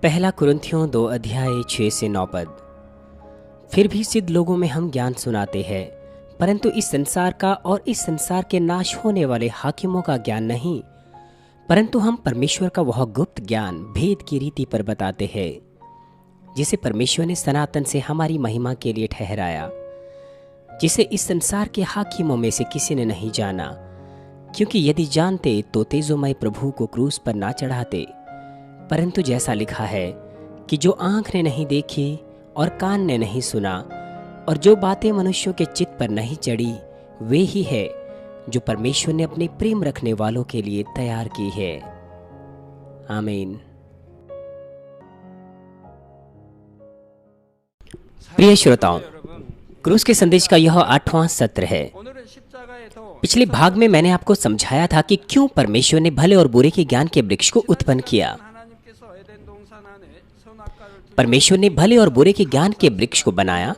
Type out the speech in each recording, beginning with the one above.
पहला कुरिन्थियों 2 अध्याय 6 से 9 पद। फिर भी सिद्ध लोगों में हम ज्ञान सुनाते हैं, परंतु इस संसार का और इस संसार के नाश होने वाले हाकिमों का ज्ञान नहीं, परंतु हम परमेश्वर का वह गुप्त ज्ञान भेद की रीति पर बताते हैं, जिसे परमेश्वर ने सनातन से हमारी महिमा के लिए ठहराया, जिसे इस संसार के हाकिमों में से किसी ने नहीं जाना। क्योंकि यदि जानते तो तेजोमय प्रभु को क्रूस पर ना चढ़ाते। परंतु जैसा लिखा है कि जो आंख ने नहीं देखी और कान ने नहीं सुना और जो बातें मनुष्यों के चित्त पर नहीं चढ़ी, वे ही है जो परमेश्वर ने अपने प्रेम रखने वालों के लिए तैयार की है। आमीन। प्रिय श्रोताओं, क्रूस के संदेश का यह 8वां सत्र है। पिछले भाग में मैंने आपको समझाया था कि क्यों परमेश्वर ने भले और बुरे के ज्ञान के वृक्ष को उत्पन्न किया। परमेश्वर ने भले और बुरे के ज्ञान के वृक्ष को बनाया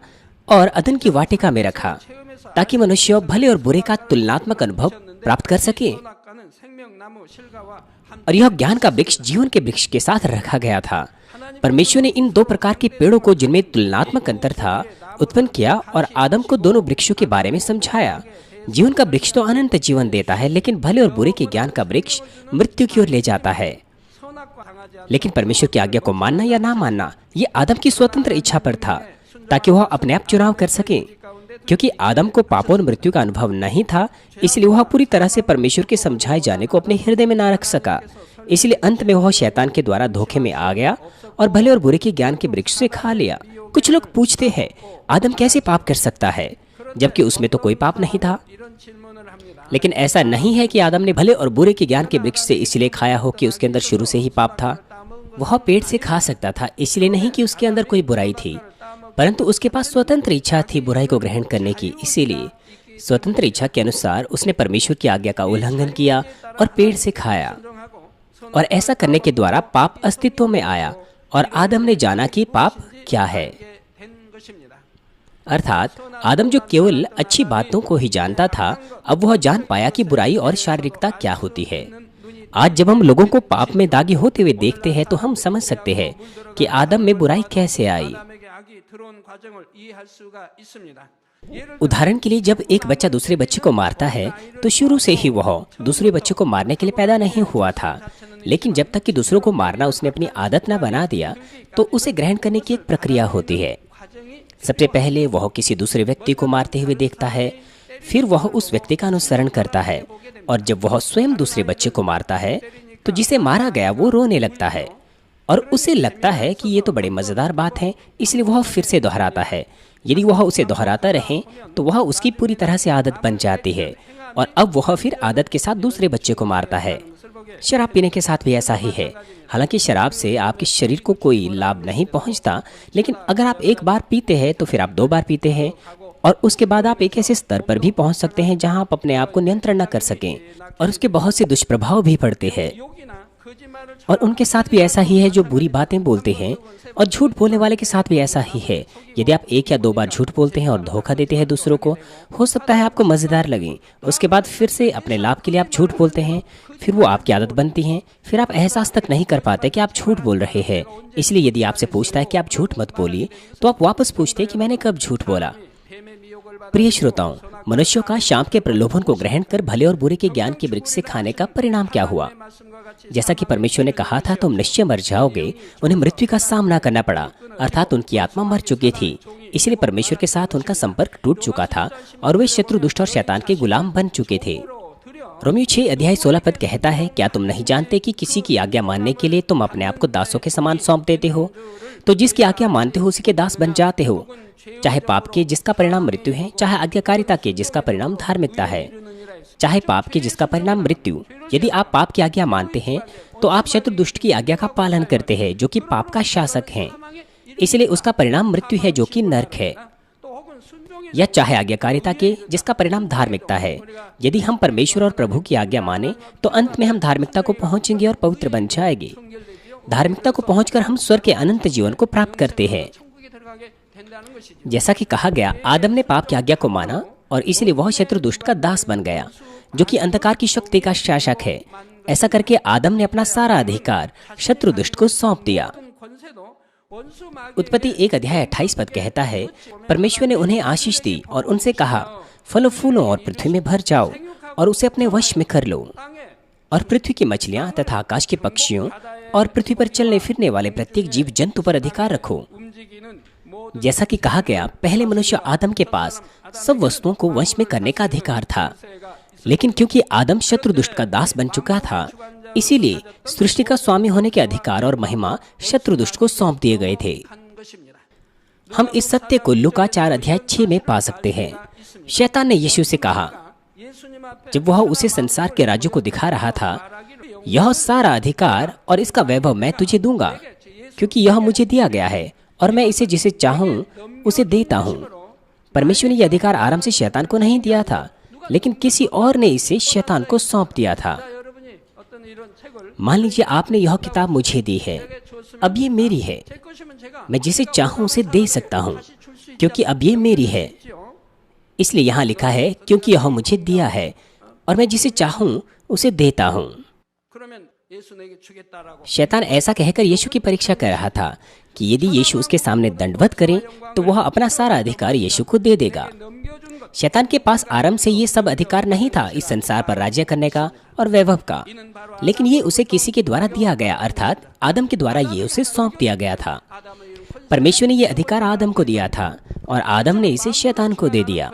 और अदन की वाटिका में रखा, ताकि मनुष्य भले और बुरे का तुलनात्मक अनुभव प्राप्त कर सके। और यह ज्ञान का वृक्ष जीवन के वृक्ष के साथ रखा गया था। परमेश्वर ने इन 2 प्रकार के पेड़ों को, जिनमें तुलनात्मक अंतर था, उत्पन्न किया और आदम को दोनों वृक्षों के बारे में समझाया। जीवन का वृक्ष तो अनंत जीवन देता है, लेकिन भले और बुरे के ज्ञान का वृक्ष मृत्यु की ओर ले जाता है। लेकिन परमेश्वर की आज्ञा को मानना या ना मानना, ये आदम की स्वतंत्र इच्छा पर था, ताकि वह अपने आप चुनाव कर सके। क्योंकि आदम को पाप और मृत्यु का अनुभव नहीं था, इसलिए वह पूरी तरह से परमेश्वर के समझाए जाने को अपने हृदय में ना रख सका। इसलिए अंत में वह शैतान के द्वारा धोखे में आ गया और भले और बुरे के ज्ञान के वृक्ष से खा लिया। कुछ लोग पूछते हैं, आदम कैसे पाप कर सकता है, जबकि उसमें तो कोई पाप नहीं था। लेकिन ऐसा नहीं है कि आदम ने भले और बुरे के ज्ञान के वृक्ष से इसलिए खाया हो कि उसके अंदर शुरू से ही पाप था। वह पेड़ से खा सकता था, इसलिए नहीं कि उसके अंदर कोई बुराई थी, परंतु उसके पास स्वतंत्र इच्छा थी बुराई को ग्रहण करने की। इसीलिए स्वतंत्र इच्छा के अनुसार उसने परमेश्वर की आज्ञा का उल्लंघन किया और पेड़ से खाया। और ऐसा करने के द्वारा पाप अस्तित्व में आया और आदम ने जाना कि पाप क्या है। अर्थात आदम जो केवल अच्छी बातों को ही जानता था, अब वह जान पाया कि बुराई और शारीरिकता क्या होती है। आज जब हम लोगों को पाप में दागी होते हुए देखते हैं, तो हम समझ सकते हैं कि आदम में बुराई कैसे आई। उदाहरण के लिए, जब एक बच्चा दूसरे बच्चे को मारता है, तो शुरू से ही वह दूसरे बच्चे को मारने के लिए पैदा नहीं हुआ था। लेकिन जब तक कि दूसरों को मारना उसने अपनी आदत न बना दिया, तो उसे ग्रहण करने की एक प्रक्रिया होती है। सबसे पहले वह किसी दूसरे व्यक्ति को मारते हुए देखता है, फिर वह उस व्यक्ति का अनुसरण करता है, और जब वह स्वयं दूसरे बच्चे को मारता है, तो जिसे मारा गया वो रोने लगता है और उसे लगता है कि ये तो बड़ी मजेदार बात है, इसलिए वह फिर से दोहराता है। यदि वह उसे दोहराता रहे तो वह उसकी पूरी तरह से आदत बन जाती है, और अब वह फिर आदत के साथ दूसरे बच्चे को मारता है। शराब पीने के साथ भी ऐसा ही है। हालांकि शराब से आपके शरीर को कोई लाभ नहीं पहुंचता, लेकिन अगर आप एक बार पीते हैं तो फिर आप 2 बार पीते हैं, और उसके बाद आप एक ऐसे स्तर पर भी पहुंच सकते हैं जहां आप अपने आप को नियंत्रण न कर सकें, और उसके बहुत से दुष्प्रभाव भी पड़ते हैं। और उनके साथ भी ऐसा ही है जो बुरी बातें बोलते हैं, और झूठ बोलने वाले के साथ भी ऐसा ही है। यदि आप 1 या 2 बार झूठ बोलते हैं और धोखा देते हैं दूसरों को, हो सकता है आपको मजेदार लगे, उसके बाद फिर से अपने लाभ के लिए आप झूठ बोलते हैं, फिर वो आपकी आदत बनती है, फिर आप एहसास तक नहीं कर पाते कि आप झूठ बोल रहे हैं। इसलिए यदि आपसे पूछता है कि आप झूठ मत बोलिए, तो आप वापस पूछते हैं कि मैंने कब झूठ बोला। प्रिय श्रोताओं, मनुष्यों का शाप के प्रलोभन को ग्रहण कर भले और बुरे के ज्ञान के वृक्ष से खाने का परिणाम क्या हुआ? जैसा कि परमेश्वर ने कहा था, तुम निश्चय मर जाओगे, उन्हें मृत्यु का सामना करना पड़ा, अर्थात उनकी आत्मा मर चुकी थी। इसलिए परमेश्वर के साथ उनका संपर्क टूट चुका था और वे शत्रु, दुष्ट और शैतान के गुलाम बन चुके थे। रोमियो 6 अध्याय 16 पद कहता है, क्या तुम नहीं जानते कि किसी की आज्ञा मानने के लिए तुम अपने आप को दासों के समान सौंप देते हो? तो जिसकी आज्ञा मानते हो उसी के दास बन जाते हो, चाहे पाप के जिसका परिणाम मृत्यु है, चाहे आज्ञाकारिता के जिसका परिणाम धार्मिकता है। चाहे पाप के जिसका परिणाम मृत्यु। यदि आप पाप की आज्ञा मानते हैं, तो आप शत्रु दुष्ट की आज्ञा का पालन करते हैं, जो कि पाप का शासक है। इसलिए उसका परिणाम मृत्यु है, जो कि नरक है। या चाहे आज्ञाकारिता के जिसका परिणाम धार्मिकता है। यदि हम परमेश्वर और प्रभु की आज्ञा माने, तो अंत में हम धार्मिकता को पहुंचेंगे और पवित्र बन जाएंगे। धार्मिकता को पहुंचकर हम स्वर्ग के अनंत जीवन को प्राप्त करते हैं। जैसा कि कहा गया, आदम ने पाप की आज्ञा को माना और इसलिए वह शत्रु दुष्ट का दास बन गया, जो कि अंधकार की शक्ति का शासक है। ऐसा करके आदम ने अपना सारा अधिकार शत्रु दुष्ट को सौंप दिया। उत्पत्ति 1 अध्याय 28 पद कहता है, परमेश्वर ने उन्हें आशीष दी और उनसे कहा, फलों फूलों और पृथ्वी में भर जाओ और उसे अपने वश में कर लो, और पृथ्वी की मछलियां तथा आकाश के पक्षियों और पृथ्वी पर चलने फिरने वाले प्रत्येक जीव जंतु पर अधिकार रखो। जैसा कि कहा गया, पहले मनुष्य आदम के पास सब वस्तुओं को वश में करने का अधिकार था, लेकिन क्योंकि आदम शत्रु दुष्ट का दास बन चुका था, इसीलिए सृष्टि का स्वामी होने के अधिकार और महिमा शत्रु दुष्ट को सौंप दिए गए थे। हम इस सत्य को लूका 4 अध्याय 6 में पा सकते हैं। शैतान ने यीशु से कहा, जब वह उसे संसार के राज्य को दिखा रहा था, यह सारा अधिकार और इसका वैभव मैं तुझे दूंगा, क्योंकि यह मुझे दिया गया है और मैं इसे जिसे चाहूं उसे देता हूं। परमेश्वर ने यह अधिकार आराम से शैतान को नहीं दिया था, लेकिन किसी और ने इसे शैतान को सौंप दिया था। मान लीजिए आपने यह किताब मुझे दी है, अब ये मेरी है। मैं जिसे चाहूं उसे दे सकता हूं, क्योंकि अब ये मेरी है। इसलिए यहाँ लिखा है, क्योंकि यह मुझे दिया है और मैं जिसे चाहूं उसे देता हूं। शैतान ऐसा कहकर यीशु की परीक्षा कर रहा था कि यदि यीशु उसके सामने दंडवत करे तो वह अपना सारा अधिकार यीशु को दे देगा। शैतान के पास आरंभ से ये सब अधिकार नहीं था इस संसार पर राज्य करने का और वैभव का, लेकिन ये उसे किसी के द्वारा दिया गया, अर्थात आदम के द्वारा ये उसे सौंप दिया गया था। परमेश्वर ने ये अधिकार आदम को दिया था और आदम ने इसे शैतान को दे दिया।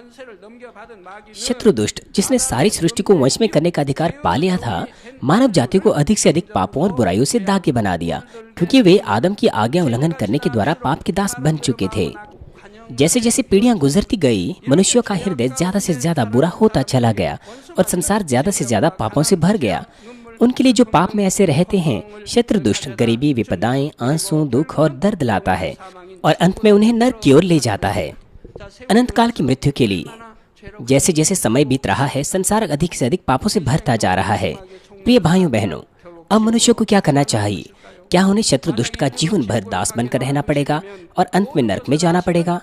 शत्रु दुष्ट, जिसने सारी सृष्टि को वश में करने का अधिकार पा लिया था, मानव जाति को अधिक से अधिक पापों और बुराइयों से दागे बना दिया, क्योंकि वे आदम की आज्ञा उल्लंघन करने के द्वारा पाप के दास बन चुके थे। जैसे जैसे पीढ़ियां गुजरती गई, मनुष्यों का हृदय ज्यादा से ज्यादा बुरा होता चला गया और संसार ज्यादा से ज्यादा पापों से भर गया। उनके लिए जो पाप में ऐसे रहते हैं, शत्रु दुष्ट गरीबी, विपदाएं, आंसू, दुख और दर्द लाता है और अंत में उन्हें नरक की ओर ले जाता है, अनंत काल की मृत्यु के लिए। जैसे जैसे समय बीत रहा है, संसार अधिक से अधिक पापों से भरता जा रहा है। प्रिय भाइयों बहनों, अब मनुष्य को क्या करना चाहिए? क्या उन्हें शत्रु दुष्ट का जीवन भर दास बनकर रहना पड़ेगा और अंत में नरक में जाना पड़ेगा?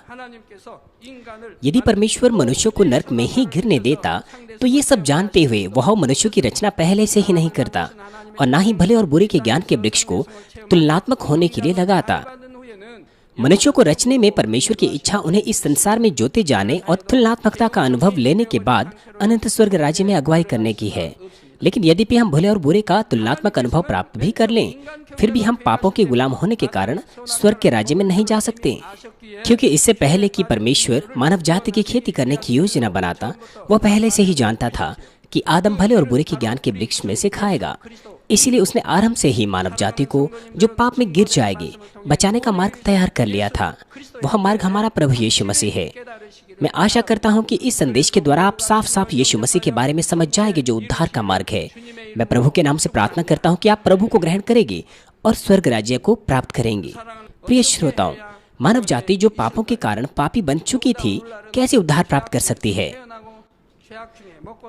यदि परमेश्वर मनुष्य को नरक में ही गिरने देता, तो ये सब जानते हुए वह मनुष्य की रचना पहले से ही नहीं करता और ना ही भले और बुरे के ज्ञान के वृक्ष को तुलनात्मक होने के लिए लगाता। मनुष्यों को रचने में परमेश्वर की इच्छा उन्हें इस संसार में जोते जाने और तुलनात्मकता का अनुभव लेने के बाद अनंत स्वर्ग राज्य में अगुवाई करने की है। लेकिन यद्यपि हम भले और बुरे का तुलनात्मक अनुभव प्राप्त भी कर लें, फिर भी हम पापों के गुलाम होने के कारण स्वर्ग के राज्य में नहीं जा सकते, क्योंकि इससे पहले कि परमेश्वर मानव जाति की खेती करने की योजना बनाता, वह पहले से ही जानता था कि आदम भले और बुरे के ज्ञान के वृक्ष में से खाएगा। इसीलिए उसने आरंभ से ही मानव जाति को, जो पाप में गिर जाएगी, बचाने का मार्ग तैयार कर लिया था। वह मार्ग हमारा प्रभु यीशु मसीह है। मैं आशा करता हूं कि इस संदेश के द्वारा आप साफ साफ यीशु मसीह के बारे में समझ जाएंगे, जो उद्धार का मार्ग है। मैं प्रभु के नाम से प्रार्थना करता हूं कि आप प्रभु को ग्रहण करेंगे और स्वर्ग राज्य को प्राप्त करेंगे। प्रिय श्रोताओं, मानव जाति जो पापों के कारण पापी बन चुकी थी, कैसे उद्धार प्राप्त कर सकती है?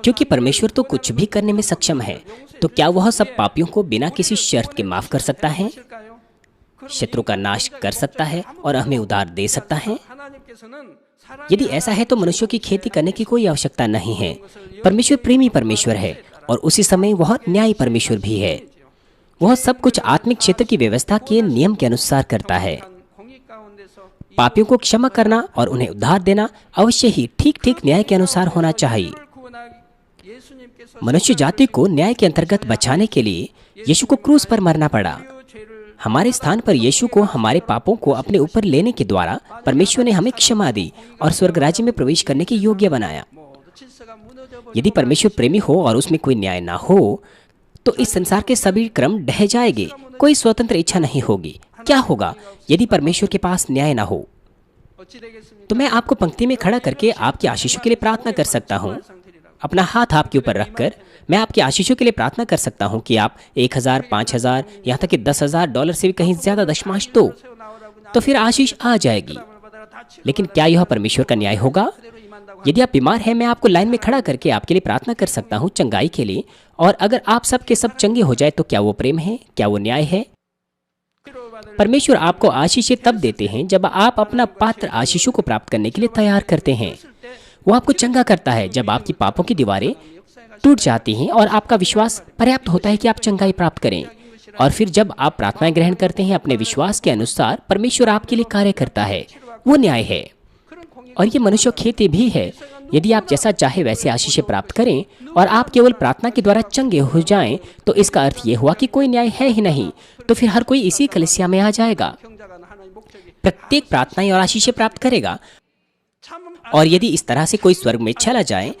क्योंकि परमेश्वर तो कुछ भी करने में सक्षम है, तो क्या वह सब पापियों को बिना किसी शर्त के माफ कर सकता है, शत्रु का नाश कर सकता है और हमें उद्धार दे सकता है? यदि ऐसा है तो मनुष्यों की खेती करने की कोई आवश्यकता नहीं है। परमेश्वर प्रेमी परमेश्वर है और उसी समय वह न्यायी परमेश्वर भी है। वह सब कुछ आत्मिक क्षेत्र की व्यवस्था के नियम के अनुसार करता है। पापियों को क्षमा करना और उन्हें उद्धार देना अवश्य ही ठीक ठीक न्याय के अनुसार होना चाहिए। मनुष्य जाति को न्याय के अंतर्गत बचाने के लिए यीशु को क्रूस पर मरना पड़ा। हमारे स्थान पर यीशु को हमारे पापों को अपने ऊपर लेने के द्वारा परमेश्वर ने हमें क्षमा दी और स्वर्ग राज्य में प्रवेश करने के योग्य बनाया। यदि परमेश्वर प्रेमी हो और उसमें कोई न्याय ना हो, तो इस संसार के सभी क्रम ढह जाएंगे, कोई स्वतंत्र इच्छा नहीं होगी। क्या होगा यदि परमेश्वर के पास न्याय ना हो? तो मैं आपको पंक्ति में खड़ा करके आपकी आशीषों के लिए प्रार्थना कर सकता हूँ। अपना हाथ आपके ऊपर रखकर मैं आपकी आशीषों के लिए प्रार्थना कर सकता हूँ कि आप 1000, 5000, यहाँ तक कि $10,000 से भी कहीं ज्यादा दशमांश दो, तो फिर आशीष आ जाएगी। लेकिन क्या यह परमेश्वर का न्याय होगा? यदि आप बीमार हैं, मैं आपको लाइन में खड़ा करके आपके लिए प्रार्थना कर सकता हूँ चंगाई के लिए, और अगर आप सब के सब चंगे हो जाए, तो क्या वो प्रेम है? क्या वो न्याय है? परमेश्वर आपको आशीषें तब देते हैं जब आप अपना पात्र आशीषों को प्राप्त करने के लिए तैयार करते हैं। वो आपको चंगा करता है जब आपकी पापों की दीवारें टूट जाती हैं और आपका विश्वास पर्याप्त होता है कि आप चंगाई प्राप्त करें। और फिर जब आप प्रार्थनाएं ग्रहण करते हैं अपने विश्वास के अनुसार, परमेश्वर आपके लिए कार्य करता है। वो न्याय है। और ये मनुष्य खेती भी है। यदि आप जैसा चाहे वैसे आशीषें प्राप्त करें और आप केवल प्रार्थना के द्वारा चंगे हो जाएं, तो इसका अर्थ ये हुआ कि कोई न्याय है ही नहीं। तो फिर हर कोई इसी कलीसिया में आ जाएगा, प्रत्येक प्रार्थनाएं और आशीषें प्राप्त करेगा। और यदि इस तरह से कोई स्वर्ग में चला जाए,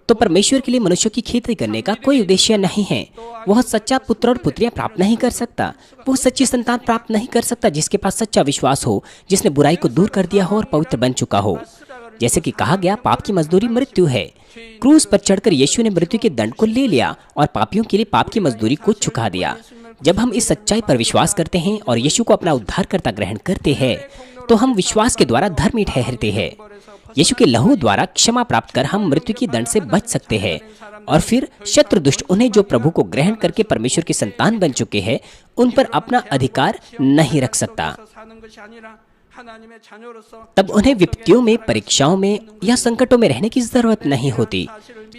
तो परमेश्वर के लिए मनुष्य की खेती करने का कोई उद्देश्य नहीं है। वह सच्चा पुत्र और पुत्रियां प्राप्त नहीं कर सकता। वह सच्ची संतान प्राप्त नहीं कर सकता जिसके पास सच्चा विश्वास हो, जिसने बुराई को दूर कर दिया हो और पवित्र बन चुका हो। जैसे कि कहा गया, पाप की मजदूरी मृत्यु है। क्रूस पर चढ़कर यीशु ने मृत्यु के दंड को ले लिया और पापियों के लिए पाप की मजदूरी को चुका दिया। जब हम इस सच्चाई पर विश्वास करते हैं और यीशु को अपना उद्धारकर्ता ग्रहण करते हैं, तो हम विश्वास के द्वारा धर्मी ठहरते हैं। यीशु के लहू द्वारा क्षमा प्राप्त कर हम मृत्यु की दंड से बच सकते हैं। और फिर शत्रु दुष्ट उन्हें जो प्रभु को ग्रहण करके परमेश्वर की संतान बन चुके हैं, उन पर अपना अधिकार नहीं रख सकता। तब उन्हें विपत्तियों में, परीक्षाओं में या संकटों में रहने की जरूरत नहीं होती।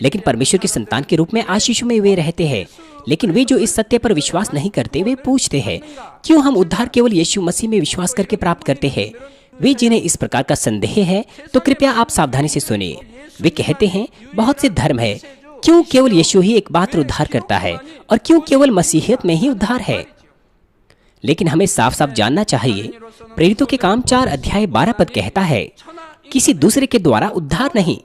लेकिन परमेश्वर की संतान के रूप में आशीषों में वे रहते हैं। लेकिन वे जो इस सत्य पर विश्वास नहीं करते, वे पूछते हैं, क्यों हम उद्धार केवल यीशु मसीह में विश्वास करके प्राप्त करते हैं? वे जिन्हें इस प्रकार का संदेह है, तो कृपया आप सावधानी से सुनिए। वे कहते हैं, बहुत से धर्म है, क्यों केवल यीशु ही एकमात्र उद्धार करता है, और क्यों केवल मसीहियत में ही उद्धार है? लेकिन हमें साफ साफ जानना चाहिए, प्रेरितों के काम 4 अध्याय 12 पद कहता है, किसी दूसरे के द्वारा उद्धार नहीं,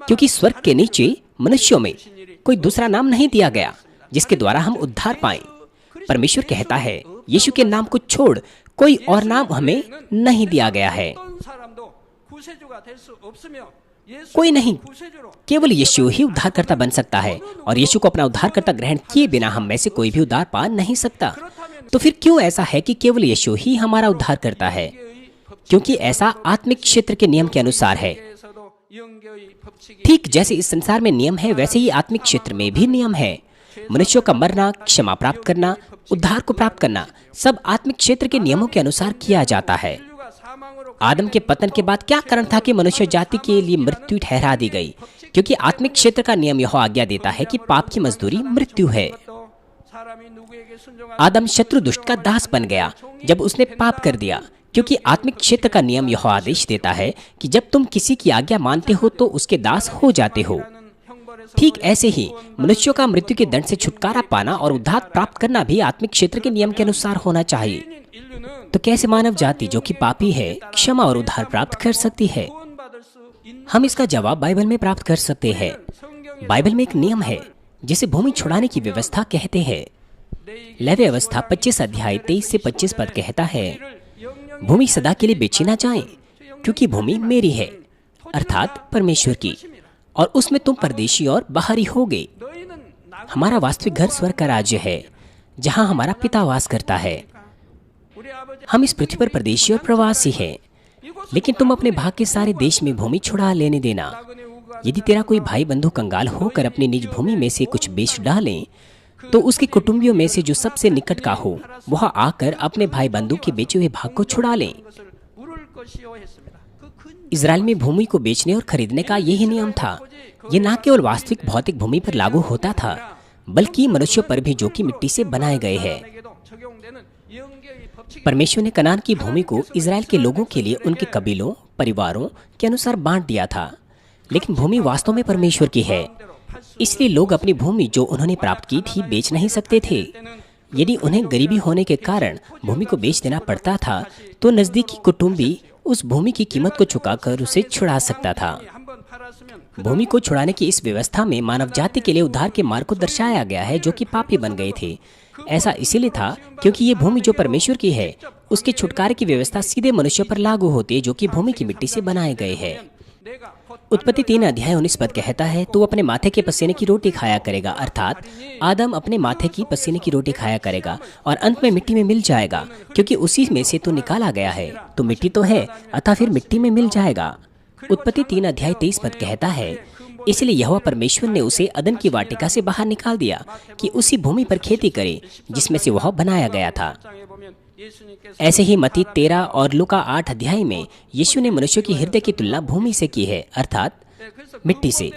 क्योंकि स्वर्ग के नीचे मनुष्यों में कोई दूसरा नाम नहीं दिया गया जिसके द्वारा हम उद्धार पाएं। परमेश्वर कहता है, यीशु के नाम को छोड़ कोई और नाम हमें नहीं दिया गया है। कोई नहीं, केवल यीशु ही उद्धारकर्ता बन सकता है, और यीशु को अपना उद्धारकर्ता ग्रहण किए बिना हम में से कोई भी उद्धार पा नहीं सकता। तो फिर क्यों ऐसा है कि केवल यीशु ही हमारा उद्धार करता है? क्योंकि ऐसा आत्मिक क्षेत्र के नियम के अनुसार है। ठीक जैसे इस संसार में नियम है, वैसे ही आत्मिक क्षेत्र में भी नियम है। मनुष्यों का मरना, क्षमा प्राप्त करना, उद्धार को प्राप्त करना, सब आत्मिक क्षेत्र के नियमों के अनुसार किया जाता है। आदम के पतन के बाद क्या कारण था कि मनुष्य जाति के लिए मृत्यु ठहरा दी गई? क्योंकि आत्मिक क्षेत्र का नियम यह आज्ञा देता है कि पाप की मजदूरी मृत्यु है। आदम शत्रु दुष्ट का दास बन गया जब उसने पाप कर दिया, क्योंकि आत्मिक क्षेत्र का नियम यह आदेश देता है कि जब तुम किसी की आज्ञा मानते हो तो उसके दास हो जाते हो। ठीक ऐसे ही मनुष्यों का मृत्यु के दंड से छुटकारा पाना और उद्धार प्राप्त करना भी आत्मिक क्षेत्र के नियम के अनुसार होना चाहिए। तो कैसे मानव जाति जो कि पापी है, क्षमा और उद्धार प्राप्त कर सकती है? हम इसका जवाब बाइबल में प्राप्त कर सकते हैं। बाइबल में एक नियम है जिसे भूमि छुड़ाने की व्यवस्था कहते हैं। लेवी अवस्था 25 अध्याय 23 से 25 पद कहता है, भूमि सदा के लिए बेची ना जाए, क्योंकि भूमि मेरी है, अर्थात परमेश्वर की, और उसमें तुम परदेशी और बाहरी होगे। हमारा वास्तविक घर स्वर्ग का राज्य है, जहाँ हमारा पिता वास करता है। हम इस पृथ्वी पर परदेशी और प्रवासी हैं। लेकिन तुम अपने भाग के सारे देश में भूमि छुड़ा लेने देना। यदि तेरा कोई भाई बंधु कंगाल होकर अपनी निज भूमि में से कुछ बेच डाले, तो उसके कुटुंबियों में से जो सबसे निकट का हो, वह आकर अपने भाई बंधु के बेचे हुए भाग को छुड़ा ले। इजराइल में भूमि को बेचने और खरीदने का यही नियम था। ये न केवल वास्तविक भौतिक भूमि पर लागू होता था, बल्कि मनुष्यों पर भी जो कि मिट्टी से बनाए गए हैं। परमेश्वर ने कनान की भूमि को इजराइल के लोगों के लिए उनके कबीलों, परिवारों के अनुसार बांट दिया था। लेकिन भूमि वास्तव में परमेश्वर की है, इसलिए लोग अपनी भूमि जो उन्होंने प्राप्त की थी बेच नहीं सकते थे। यदि उन्हें गरीबी होने के कारण भूमि को बेच देना पड़ता था, तो नजदीकी कुटुंबी उस भूमि की कीमत को चुकाकर उसे छुड़ा सकता था। भूमि को छुड़ाने की इस व्यवस्था में मानव जाति के लिए उद्धार के मार्ग को दर्शाया गया है, जो कि पापी बन गए थे। ऐसा इसीलिए था क्योंकि ये भूमि जो परमेश्वर की है, उसके छुटकारे की व्यवस्था सीधे मनुष्य पर लागू होती है, जो कि भूमि की मिट्टी से बनाए गए हैं। उत्पत्ति 3 अध्याय 19 पद कहता है, तू अपने माथे के पसीने की रोटी खाया करेगा, अर्थात आदम अपने माथे की पसीने की रोटी खाया करेगा और अंत में मिट्टी में मिल जाएगा, क्योंकि उसी में से तो निकाला गया है। तो मिट्टी तो है, अतः फिर मिट्टी में मिल जाएगा। उत्पत्ति 3 अध्याय 23 पद कहता है, इसलिए यहोवा परमेश्वर ने उसे अदन की वाटिका से बाहर निकाल दिया कि उसी भूमि पर खेती करे जिसमें से वह बनाया गया था। ऐसे ही मत्ती 13 और लूका 8 अध्याय में यीशु ने मनुष्य की हृदय की तुलना भूमि से की है, अर्थात मिट्टी से।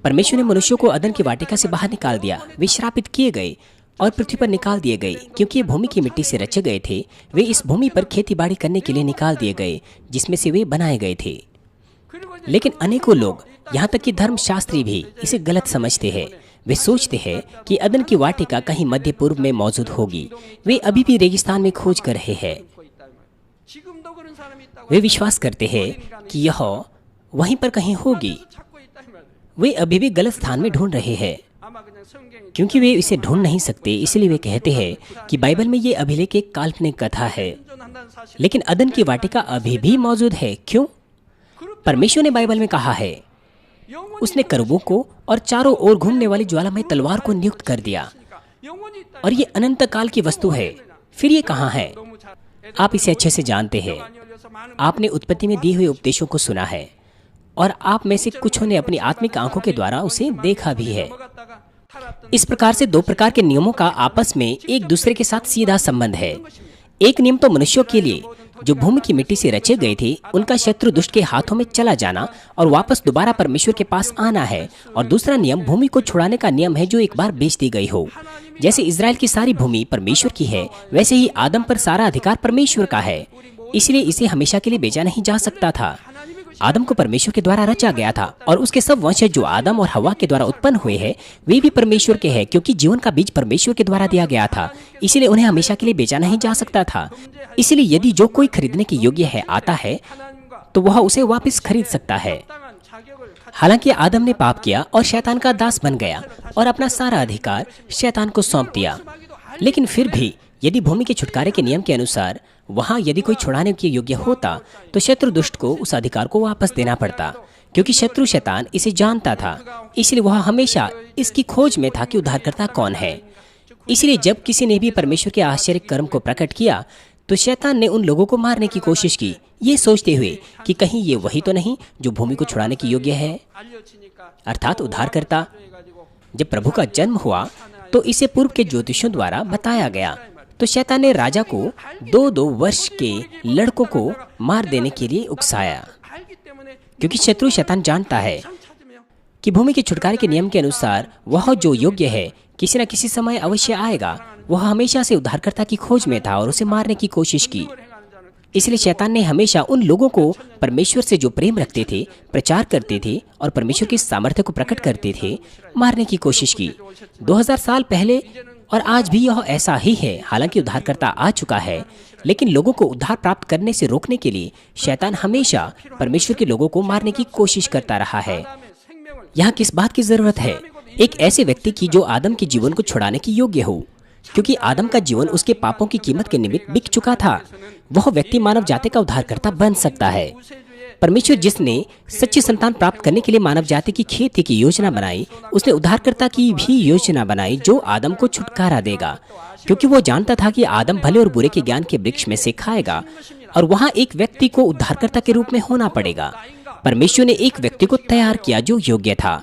परमेश्वर ने मनुष्यों को अदन की वाटिका से बाहर निकाल दिया, वे श्रापित किए गए और पृथ्वी पर निकाल दिए गए। क्योंकि ये भूमि की मिट्टी से रचे गए थे, वे इस भूमि पर खेती बाड़ी करने के लिए निकाल दिए गए जिसमें से वे बनाए गए थे। लेकिन अनेकों लोग, यहाँ तक कि धर्मशास्त्री भी, इसे गलत समझते हैं। वे सोचते हैं कि अदन की वाटिका कहीं मध्य पूर्व में मौजूद होगी। वे अभी भी रेगिस्तान में खोज कर रहे हैं। वे विश्वास करते हैं कि यह वहीं पर कहीं होगी। वे अभी भी गलत स्थान में ढूंढ रहे हैं। क्योंकि वे इसे ढूंढ नहीं सकते, इसलिए वे कहते हैं कि बाइबल में ये अभिलेख एक काल्पनिक कथा है। लेकिन अदन की वाटिका अभी भी मौजूद है। क्यों? परमेश्वर ने बाइबल में कहा है, उसने करूबों को और चारों ओर घूमने वाली ज्वालामयी तलवार को नियुक्त कर दिया, और ये अनंत काल की वस्तु है। फिर ये कहाँ है? आप इसे अच्छे से जानते हैं। आपने उत्पत्ति में दी हुई उपदेशों को सुना है, और आप में से कुछों ने अपनी आत्मिक आंखों के द्वारा उसे देखा भी है। इस प्रकार से दो प्रकार के नियमों का आपस में एक दूसरे के साथ सीधा संबंध है। एक नियम तो मनुष्यों के लिए जो भूमि की मिट्टी से रचे गए थे, उनका शत्रु दुष्ट के हाथों में चला जाना और वापस दोबारा परमेश्वर के पास आना है। और दूसरा नियम भूमि को छुड़ाने का नियम है, जो एक बार बेच दी गई हो। जैसे इजराइल की सारी भूमि परमेश्वर की है, वैसे ही आदम पर सारा अधिकार परमेश्वर का है। इसलिए इसे हमेशा के लिए बेचा नहीं जा सकता था। आदम को परमेश्वर के द्वारा रचा गया था, और उसके सब वंशज जो आदम और हवा के द्वारा उत्पन्न हुए हैं, वे भी परमेश्वर के हैं, क्योंकि जीवन का बीज परमेश्वर के द्वारा दिया गया था। इसलिए उन्हें हमेशा के लिए बेचा नहीं जा सकता था। इसलिए यदि जो कोई खरीदने के योग्य है आता है, तो वह उसे वापस खरीद सकता है। हालांकि आदम ने पाप किया और शैतान का दास बन गया और अपना सारा अधिकार शैतान को सौंप दिया। लेकिन फिर भी यदि भूमि के छुटकारे के नियम के अनुसार वहां यदि कोई छुड़ाने के योग्य होता, तो शत्रु दुष्ट को उस अधिकार को वापस देना पड़ता, क्योंकि शत्रु शैतान इसे जानता था। इसलिए वह हमेशा इसकी खोज में था कि उद्धारकर्ता कौन है। इसलिए जब किसी ने भी परमेश्वर के आश्चर्य कर्म को प्रकट किया, तो शैतान ने उन लोगों को मारने की कोशिश की, ये सोचते हुए कि कहीं ये वही तो नहीं जो भूमि को छुड़ाने की योग्य है, अर्थात उद्धारकर्ता। जब प्रभु का जन्म हुआ तो इसे पूर्व के ज्योतिषों द्वारा बताया गया। तो शैतान ने राजा को 2-2 वर्ष के लड़कों को मार देने के लिए उकसाया, क्योंकि शत्रु शैतान जानता है कि भूमि के छुटकारे के नियम के अनुसार वह जो योग्य है किसी न किसी समय अवश्य आएगा। वह हमेशा से उद्धारकर्ता की खोज में था और उसे मारने की कोशिश की। इसलिए शैतान ने हमेशा उन लोगों को परमेश्वर से जो प्रेम रखते थे, प्रचार करते थे और परमेश्वर की सामर्थ्य को प्रकट करते थे, मारने की कोशिश की। 2000 साल पहले और आज भी यह ऐसा ही है। हालांकि उद्धारकर्ता आ चुका है, लेकिन लोगों को उद्धार प्राप्त करने से रोकने के लिए शैतान हमेशा परमेश्वर के लोगों को मारने की कोशिश करता रहा है। यहाँ किस बात की जरूरत है? एक ऐसे व्यक्ति की जो आदम के जीवन को छुड़ाने की योग्य हो, क्योंकि आदम का जीवन उसके पापों की कीमत के निमित्त बिक चुका था। वह व्यक्ति मानव जाति का उद्धारकर्ता बन सकता है। परमेश्वर जिसने सच्ची संतान प्राप्त करने के लिए मानव जाति की खेती की योजना बनाई, उसने उद्धारकर्ता की भी योजना बनाई जो आदम को छुटकारा देगा, क्योंकि वो जानता था कि आदम भले और बुरे के ज्ञान के वृक्ष में से खाएगा और वहाँ एक व्यक्ति को उद्धारकर्ता के रूप में होना पड़ेगा। परमेश्वर ने एक व्यक्ति को तैयार किया जो योग्य था।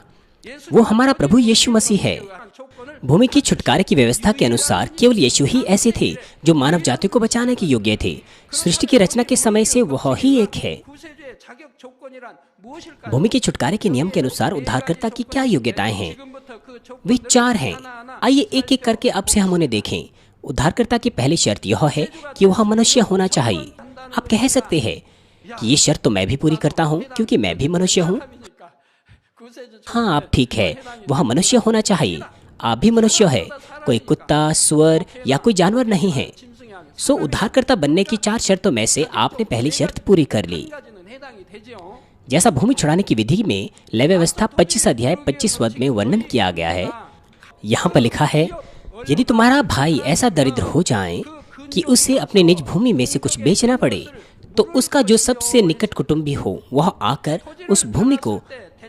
वो हमारा प्रभु यीशु मसीह है। भूमि की छुटकारे की व्यवस्था के अनुसार केवल यीशु ही ऐसे थे जो मानव जाति को बचाने के योग्य थे। सृष्टि की रचना के समय से वह ही एक है। भूमि के छुटकारे के नियम के अनुसार उद्धारकर्ता की क्या योग्यताएं हैं? वे 4 हैं। आइए एक एक करके अब से हम उन्हें देखें। उद्धारकर्ता की पहली शर्त यह है कि वह मनुष्य होना चाहिए। आप कह सकते हैं कि ये शर्त तो मैं भी पूरी करता हूँ, क्योंकि मैं भी मनुष्य हूँ। हाँ, आप ठीक है, वह मनुष्य होना चाहिए। आप भी मनुष्य है, कोई कुत्ता, सुअर या कोई जानवर नहीं है। सो उद्धारकर्ता बनने की 4 शर्तों में से आपने पहली शर्त पूरी कर ली। जैसा भूमि छुड़ाने की विधि में लेवी व्यवस्था 25 अध्याय 25 पद में वर्णन किया गया है, यहाँ पर लिखा है, यदि तुम्हारा भाई ऐसा दरिद्र हो जाए कि उसे अपने निज भूमि में से कुछ बेचना पड़े, तो उसका जो सबसे निकट कुटुंबी हो वह आकर उस भूमि को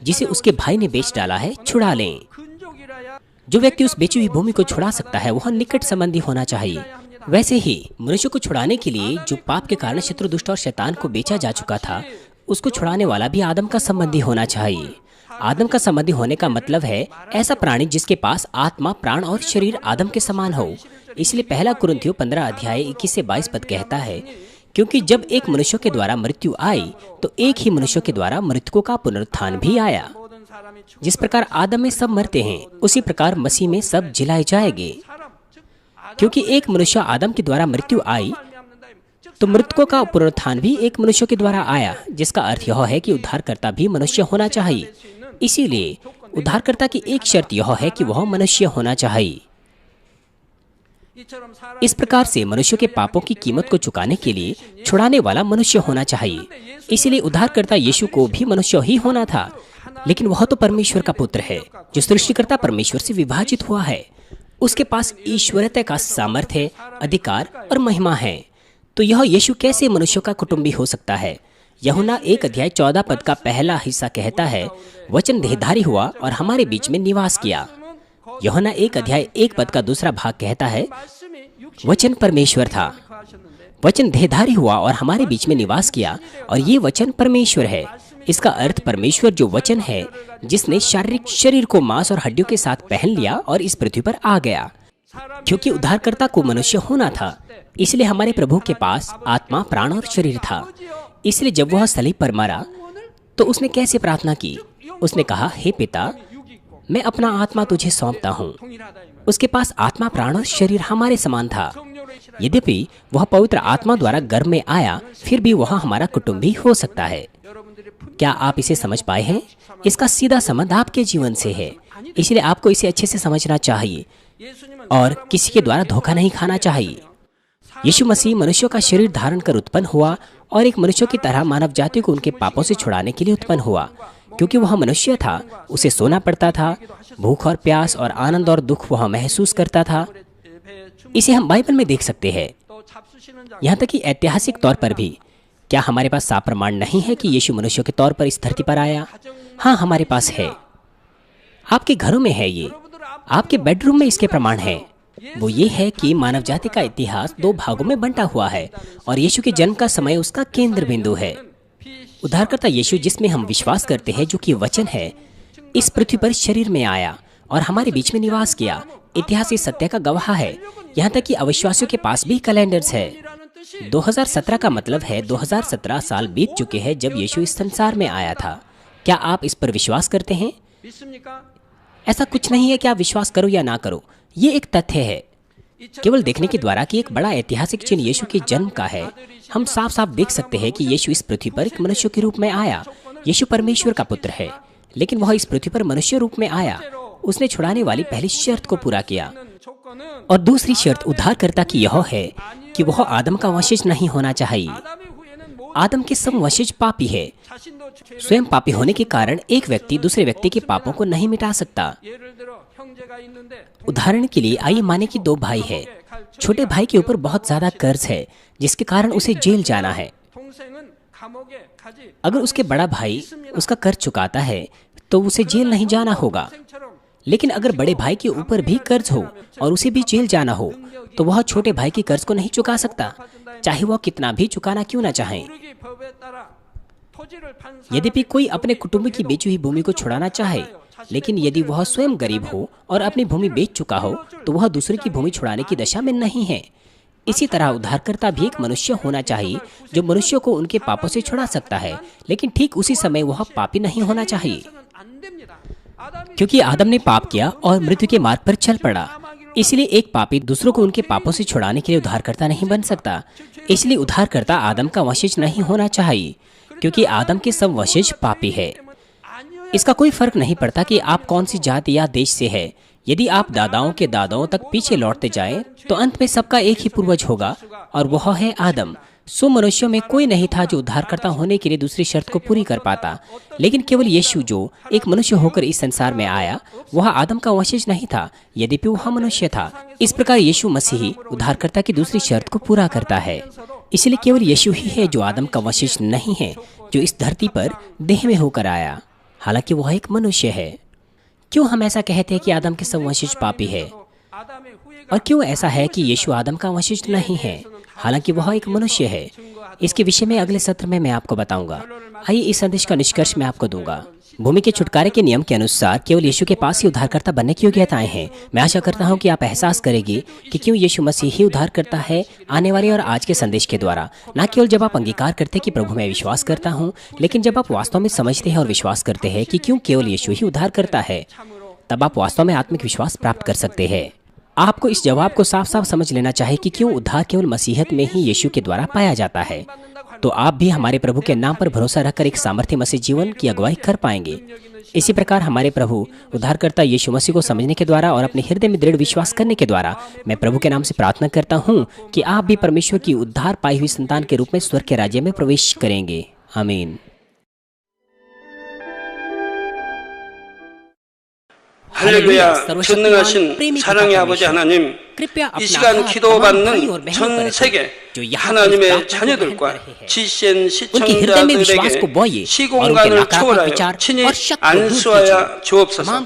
जिसे उसके भाई ने बेच डाला है छुड़ा लें। जो व्यक्ति उस बेची हुई भूमि को छुड़ा सकता है वह निकट संबंधी होना चाहिए। वैसे ही मनुष्य को छुड़ाने के लिए जो पाप के कारण शत्रु दुष्ट और शैतान को बेचा जा चुका था, उसको छुड़ाने वाला भी आदम का संबंधी होना चाहिए। आदम का संबंधी होने का मतलब है ऐसा प्राणी जिसके पास आत्मा, प्राण और शरीर आदम के समान हो। इसलिए पहला कुरिन्थियों 15 अध्याय 21 से 22 पद कहता है, क्योंकि जब एक मनुष्य के द्वारा मृत्यु आई, तो एक ही मनुष्य के द्वारा मृतकों का पुनरुत्थान भी आया। जिस प्रकार आदम में सब मरते हैं, उसी प्रकार मसीह में सब जिलाए जाएंगे। क्योंकि एक मनुष्य आदम के द्वारा मृत्यु आई, तो मृतकों का पुनरुत्थान भी एक मनुष्य के द्वारा आया, जिसका अर्थ यह है कि उद्धारकर्ता भी मनुष्य होना चाहिए। इसीलिए उद्धारकर्ता की एक शर्त यह है कि वह मनुष्य होना चाहिए। इस प्रकार से मनुष्य के पापों की कीमत को चुकाने के लिए छुड़ाने वाला मनुष्य होना चाहिए। इसीलिए उद्धारकर्ता यीशु को भी मनुष्य ही होना था, लेकिन वह तो परमेश्वर का पुत्र है, जो सृष्टिकर्ता परमेश्वर से विभाजित हुआ है। उसके पास ईश्वरत्व का सामर्थ्य, अधिकार और महिमा है। तो यह यीशु कैसे मनुष्यों का कुटुंबी हो सकता है? यूहन्ना 1:14 का पहला हिस्सा कहता है, वचन देहधारी हुआ और हमारे बीच में निवास किया। यूहन्ना 1:1 का दूसरा भाग कहता है, वचन परमेश्वर था, वचन देहधारी हुआ और हमारे बीच में निवास किया, और ये वचन परमेश्वर है। इसका अर्थ परमेश्वर जो वचन है, जिसने शारीरिक शरीर को मांस और हड्डियों के साथ पहन लिया और इस पृथ्वी पर आ गया। क्योंकि उद्धारकर्ता को मनुष्य होना था, इसलिए हमारे प्रभु के पास आत्मा, प्राण और शरीर था। इसलिए जब वह सलीब पर मरा, तो उसने कैसे प्रार्थना की? उसने कहा, हे पिता, मैं अपना आत्मा तुझे सौंपता हूँ। उसके पास आत्मा, प्राण और शरीर हमारे समान था। यद्यपि वह पवित्र आत्मा द्वारा गर्भ में आया, फिर भी वह हमारा कुटुंबी हो सकता है। क्या आप इसे समझ पाए हैं? इसका सीधा संबंध आपके जीवन से है, इसलिए आपको इसे अच्छे से समझना चाहिए और किसी के द्वारा धोखा नहीं खाना चाहिए। यीशु मसीह मनुष्यों का शरीर धारण कर उत्पन्न हुआ और एक मनुष्य की तरह मानव जाति को उनके पापों से छुड़ाने के लिए उत्पन्न हुआ। क्योंकि वह मनुष्य था, उसे सोना पड़ता था, भूख और प्यास और आनंद और दुख वह महसूस करता था। इसे हम बाइबल में देख सकते हैं, यहाँ तक कि ऐतिहासिक तौर पर भी। क्या हमारे पास साफ प्रमाण नहीं है कि यीशु मनुष्य के तौर पर इस धरती पर आया? हाँ, हमारे पास है। आपके घरों में है, ये आपके बेडरूम में इसके प्रमाण है। वो ये है कि मानव जाति का इतिहास 2 भागों में बंटा हुआ है और यीशु के जन्म का समय उसका केंद्र बिंदु है। उद्धारकर्ता यीशु, जिसमें हम विश्वास करते हैं, जो कि वचन है, इस पृथ्वी पर शरीर में आया और हमारे बीच में निवास किया। इतिहास इस सत्य का गवाह है, यहाँ तक कि अविश्वासियों के पास भी कैलेंडर्स है। 2017 का मतलब है 2017 साल बीत चुके हैं जब यीशु इस संसार में आया था। क्या आप इस पर विश्वास करते हैं? ऐसा कुछ नहीं है कि आप विश्वास करो या ना करो, ये एक तथ्य है। केवल देखने के द्वारा कि एक बड़ा ऐतिहासिक चिन्ह यीशु के जन्म का है, हम साफ साफ देख सकते हैं कि यीशु इस पृथ्वी पर एक मनुष्य के रूप में आया। यीशु परमेश्वर का पुत्र है, लेकिन वह इस पृथ्वी पर मनुष्य रूप में आया। उसने छुड़ाने वाली पहली शर्त को पूरा किया, और दूसरी शर्त उद्धारकर्ता की यह है कि वह आदम का वंशज नहीं होना चाहिए। आदम के सब वंशज पापी है। स्वयं पापी होने के कारण एक व्यक्ति दूसरे व्यक्ति के पापों को नहीं मिटा सकता। उदाहरण के लिए आइए माने कि 2 भाई है। छोटे भाई के ऊपर बहुत ज्यादा कर्ज है, जिसके कारण उसे जेल जाना है। अगर उसके बड़ा भाई उसका कर्ज चुकाता है तो उसे जेल नहीं जाना होगा। लेकिन अगर बड़े भाई के ऊपर भी कर्ज हो और उसे भी जेल जाना हो, तो वह छोटे भाई के कर्ज को नहीं चुका सकता, चाहे वह कितना भी चुकाना क्यों ना चाहे। यद्यपि कोई अपने कुटुंब की बेची हुई भूमि को छुड़ाना चाहे, लेकिन यदि वह स्वयं गरीब हो और अपनी भूमि बेच चुका हो, तो वह दूसरे की भूमि छुड़ाने की दशा में नहीं है। इसी तरह उद्धारकर्ता भी एक मनुष्य होना चाहिए जो मनुष्यों को उनके पापों से छुड़ा सकता है, लेकिन ठीक उसी समय वह पापी नहीं होना चाहिए। क्योंकि आदम ने पाप किया और मृत्यु के मार्ग पर चल पड़ा, इसलिए एक पापी दूसरों को उनके पापों से छुड़ाने के लिए उद्धारकर्ता नहीं बन सकता। इसलिए उद्धारकर्ता आदम का वंशज नहीं होना चाहिए, क्योंकि आदम के सब वंशज पापी है। इसका कोई फर्क नहीं पड़ता कि आप कौन सी जाति या देश से है। यदि आप दादाओं के दादाओं तक पीछे लौटते जाएं, तो अंत में सबका एक ही पूर्वज होगा, और वह है आदम। सो मनुष्यों में कोई नहीं था जो उद्धारकर्ता होने के लिए दूसरी शर्त को पूरी कर पाता, लेकिन केवल यीशु जो एक मनुष्य होकर इस संसार में आया, वह आदम का वंशज नहीं था, यद्यपि वह मनुष्य था। इस प्रकार यीशु मसीह उद्धारकर्ता की दूसरी शर्त को पूरा करता है। इसलिए केवल यीशु ही है जो आदम का वंशज नहीं है, जो इस धरती पर देह में होकर आया, हालांकि वह एक मनुष्य है। क्यों हम ऐसा कहते हैं कि आदम के सब वंशज पापी है, और क्यों ऐसा है कि यीशु आदम का वंशज नहीं है, हालांकि वह एक मनुष्य है? इसके विषय में अगले सत्र में मैं आपको बताऊंगा। आइए इस संदेश का निष्कर्ष मैं आपको दूंगा। भूमि के छुटकारे के नियम के अनुसार केवल यीशु के पास ही उद्धारकर्ता बनने की योग्यताएं हैं। मैं आशा करता हूं कि आप एहसास करेंगे कि क्यों यीशु मसीह ही उद्धार करता है, आने वाले और आज के संदेश के द्वारा। न केवल जब आप अंगीकार करते कि प्रभु मैं विश्वास करता हूं, लेकिन जब आप वास्तव में समझते हैं और विश्वास करते हैं कि क्यों केवल यीशु ही उद्धार करता है, तब आप वास्तव में आत्मिक विश्वास प्राप्त कर सकते हैं। आपको इस जवाब को साफ साफ समझ लेना चाहिए कि क्यों उद्धार केवल मसीहत में ही यीशु के द्वारा पाया जाता है। तो आप भी हमारे प्रभु के नाम पर भरोसा रखकर एक सामर्थ्य मसीह जीवन की अगुवाई कर पाएंगे। इसी प्रकार हमारे प्रभु उद्धारकर्ता यीशु मसीह को समझने के द्वारा और अपने हृदय में दृढ़ विश्वास करने के द्वारा मैं प्रभु के नाम से प्रार्थना करता हूँ कि आप भी परमेश्वर की उद्धार पाई हुई संतान के रूप में स्वर्ग के राज्य में प्रवेश करेंगे। आमीन। 할렐루야. 전능하신 사랑의 아버지 하나님, 이 시간 기도받는 전 세계 하나님의 자녀들과 GCN 시청자들에게 시공간을 초월하여 친히 안수하여 주옵소서.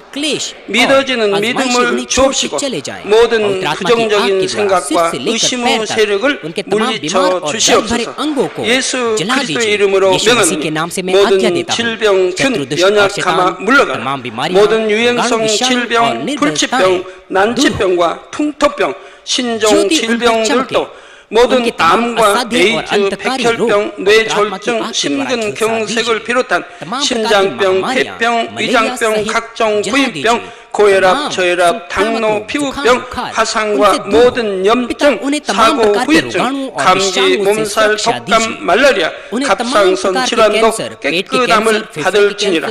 믿어지는 믿음을 주옵시고 모든 부정적인 생각과 의심의 세력을 물리쳐 주시옵소서. 예수 그리스도의 이름으로 명하노니 모든 질병, 균, 연약함아 물러가라. 모든 유행성 질병, 불치병, 난치병과 풍토병, 신종 질병들도 모든 암과 에이즈, 백혈병, 뇌졸중, 심근경색을 비롯한 심장병, 폐병, 위장병, 각종 부인병, 고혈압, 저혈압, 당뇨, 피부병, 화상과 모든 염증, 사고, 후유증, 감기, 몸살, 독감, 말라리아, 갑상선 질환도 깨끗함을 받을지니라.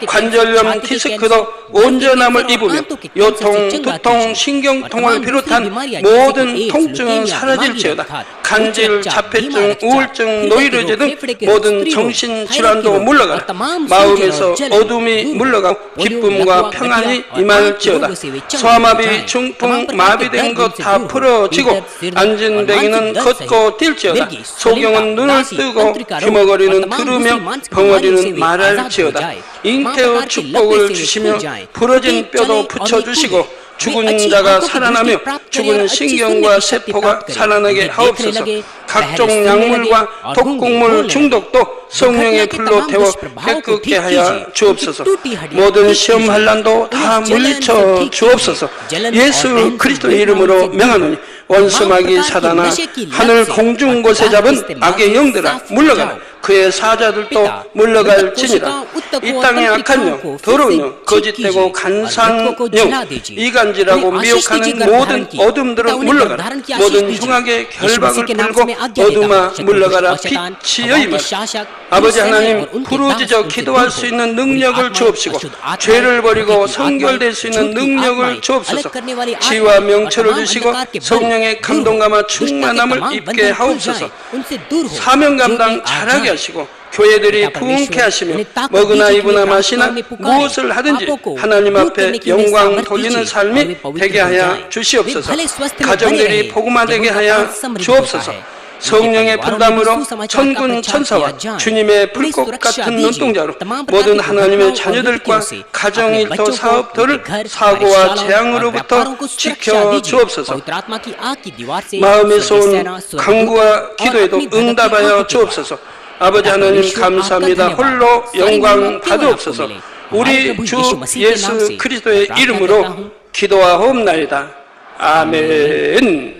관절염, 디스크도 온전함을 입으며 요통, 두통, 신경통을 비롯한 모든 통증은 사라질지어다. 간질, 자폐증, 우울증, 노이로제 등 모든 정신질환도 물러가라. 마음에서 어둠이 물러가고 기쁨과 평안이 임할지어다. 소아마비, 중풍, 마비된 것 다 풀어지고 앉은 뱅이는 걷고 뛸지어다. 소경은 눈을 뜨고 귀머거리는 들으며 벙어리는 말할지어다. 잉태의 축복을 주시며 부러진 뼈도 붙여주시고 죽은 자가 살아나며 죽은 신경과 세포가 살아나게 하옵소서. 각종 약물과 독극물 중독도 성령의 불로 태워 깨끗게 하여 주옵소서. 모든 시험 환난도 다 물리쳐 주옵소서. 예수 그리스도의 이름으로 명하노니 원수마귀 사단아, 하늘 공중 곳에 잡은 악의 영들아 물러가라. 그의 사자들도 물러갈지니라. 이 땅의 악한 영, 더러운 영, 거짓되고 간사한 영, 이간질하고 미혹하는 모든 어둠들은 물러가라. 모든 흉악의 결박을 풀고 어둠아 물러가라. 빛이 여임하라. 아버지 하나님, 부르짖어 기도할 수 있는 능력을 주옵시고 죄를 버리고 성결될 수 있는 능력을 주옵소서. 지혜와 명철을 주시고 성령의 감동감과 충만함을 입게 하옵소서. 사명 감당 잘하게 하시고 교회들이 부흥케 하시며 먹으나 입으나 마시나 무엇을 하든지 하나님 앞에 영광 돌리는 삶이 되게 하여 주시옵소서. 가정들이 복음화되게 하여 주옵소서. 성령의 불담으로 천군 천사와 주님의 불꽃 같은 눈동자로 모든 하나님의 자녀들과 가정일터 사업터를 사고와 재앙으로부터 지켜 주옵소서. 마음에서 온 간구와 기도에도 응답하여 주옵소서. 아버지 하나님 감사합니다. 홀로 영광 받으옵소서. 우리 주 예수 그리스도의 이름으로 기도하옵나이다. 아멘.